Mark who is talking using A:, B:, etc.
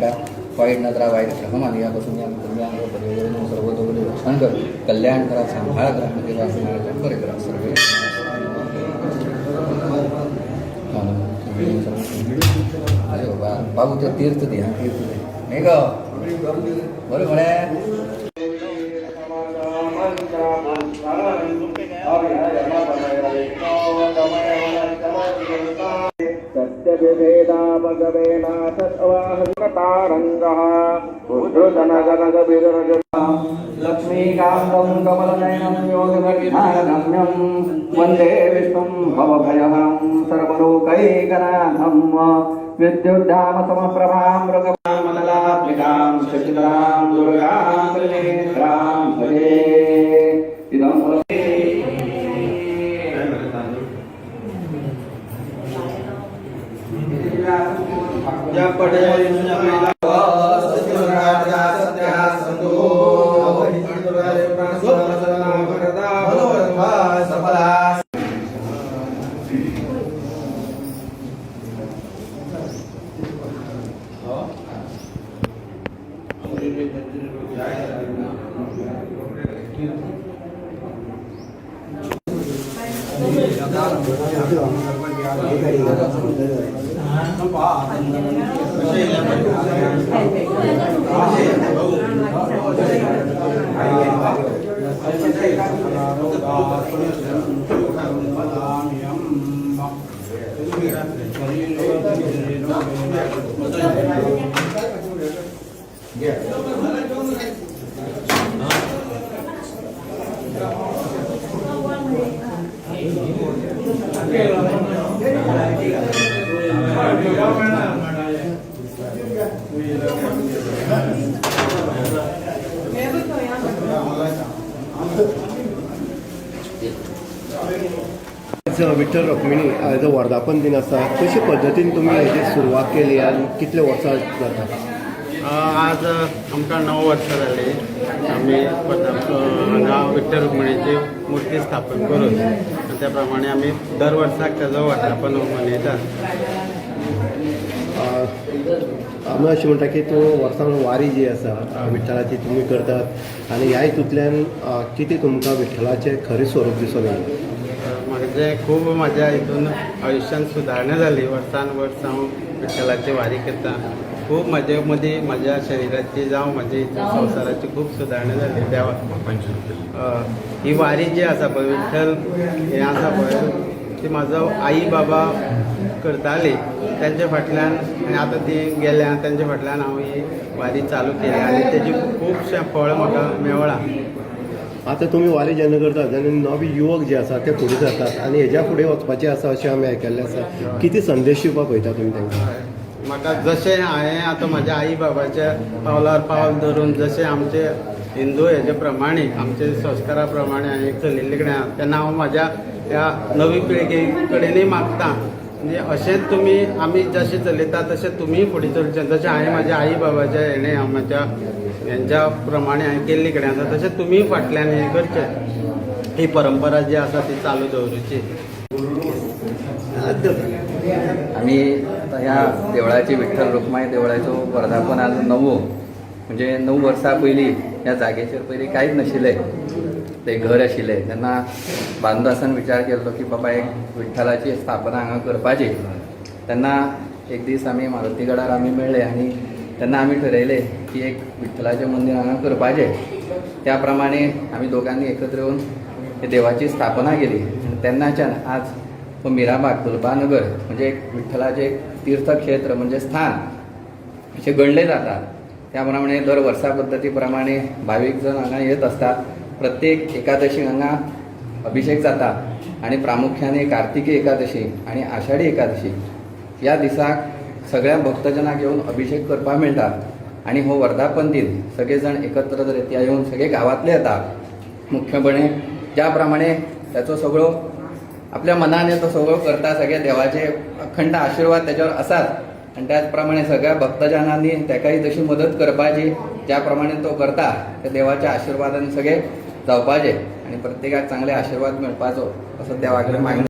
A: वाईटा वाईट नजरा वाईट ग्रहमान यापासून या सर्व दोघे रक्षण कर कल्याण करा सांभाळ करा म्हणजे असं बरे करा सर्व अरे बाबा बाबू ते तीर्थ दे हा तीर्थ दे नाही का बरं म्हणे सत्यविभेदा भगवेना सत्वाहंतारंगः उद्धृतनगनगभिरजतां लक्ष्मीकान्तं कमलनयनं योगविधानगम्यं वन्दे विष्णुं भवभयहरं सर्वलोकैकनाथं विद्युद्धामसमप्रभां मृगवां मनलात्मिकां शशिधरां दुर्गां त्रिनेत्रां भजे इदं या पढ़े
B: विठ्ठल रुक्मिणी जो वर्धापन दिन आसा कशा पद्दतीन तुम्ही हेची सुरवात केली आणि कितले वर्सां जाता?
C: आज आमकां 9 वर्सां जाली आमी हांगा विठ्ठल रुक्मिणीची मुर्ती स्थापन करून आणि त्या प्रमाणे आमी दर वर्साक तेजो वर्धापन मनयतात.
B: आमी अशें म्हणटा की तो वर्सां वारी जी आसा विठ्ठलाची तुमी करतात आणि ह्या हितूंतल्यान कितें तुमकां विठ्ठलाचें खरें स्वरूप दिसून येता?
C: म्हणजे खूब म्हाज्या हितून आयुश्यान सुदारणा जाली. वर्सान वर्स हांव विठ्ठलाची वारी करता. खूब म्हाजे मदीं म्हाज्या शरिराची जावं म्हाज्या संवसाराची खूब सुदारणा जाली. देवा ही वारी जी आसा पळय विठ्ठल हें आसा पळय ती म्हाजो आई बाबा करताली त्यांच्या फाटल्यान आनी आतां ती गेल्या त्यांच्या फाटल्यान हांव ही वारी चालू केली आनी तेजी खुबशें फळ म्हाका मेवळां.
B: आता तुम्ही वारी जेन्ना करतात तेन्ना नवे युवक जे आसा ते फुडें जातात आणि हेज्या फुडें वचपाचें आसा अशें आमी आयकल्लें आसा. कितें संदेश दिवपाक पळयता तुमी तांकां?
C: म्हाका जशें हांवें आतां म्हाज्या आई बाबाच्या पावलार पावल धरून जशें आमचे हिंदू हेजे प्रमाणे आमचे संस्कारा प्रमाणे हांवें चलिल्ले कडेन तेन्ना हांव म्हाज्या ह्या नवी पिळगे कडेनय मागता म्हणजे अशेंच तुमी आमी जशें चलयता तशें तुमीय फुडें चलचें. जशें हांवें म्हाज्या आई बाबाच्या हेणे म्हाज्या हेंच्या प्रमाणे हांवें केल्ली कडेन आसा तशें तुमीय फाटल्यान हें करचें. ही परंपरा जी आसा ती चालू दवरची.
A: आम्ही आता ह्या देवळाची विठ्ठल रुक्माई देवळाचो वर्धापन आज 9 म्हणजे 9 वर्सां पयलीं ह्या जागेचेर पयलीं कांयच नाशिल्लें. ते घर आशिल्लें तेन्ना बांदू आसतना विचार केल्लो की बाबा एक विठ्ठलाची स्थापना हांगा करपाची. तेन्ना एक दीस आमी मारुतीगडार आमी मेळ्ळे आनी तेन्ना आमी ठरयलें की एक विठ्ठलाचें मंदिर हांगा करपाचें. त्या प्रमाणे आमी दोगांनी एकत्र येवन हे देवाची स्थापना केली. आनी तेन्नाच्यान आज तो मिराबाग तुलबानगर म्हणजे एक विठ्ठलाचें एक तीर्थक्षेत्र म्हणजे स्थान अशें गणलें जाता. त्या प्रमाणे दर वर्सा पद्दती प्रमाणे भावीक जण हांगा येत असतात. प्रत्येक एकादशी हांगा अभिषेक जाता आणि प्रामुख्याने कार्तिकी एकादशी आणि आषाढी एकादशी या दिसाक सगळ्या भक्तजनांक येवन अभिषेक करपाक मेळटा. आणि हो वर्धापन दिन सगळे जण एकत्र रित्या येवन सगळे गांवांतले येतात. मुख्यपणे ज्या प्रमाणे त्याचो सगळो आपल्या मनाने तो सगळो करता सगळे देवाचे अखंड आशीर्वाद त्याच्यावर आसात आणि त्याच प्रमाणे सगळ्या भक्तजनांनी ताकाय तशी मदत करपाची ज्या प्रमाणे तो करता त्या देवाच्या आशीर्वादाने सगळे जावपाचे आणि प्रत्येकाक चांगले आशीर्वाद मेळपाचो असो देवा कडेन मागणी.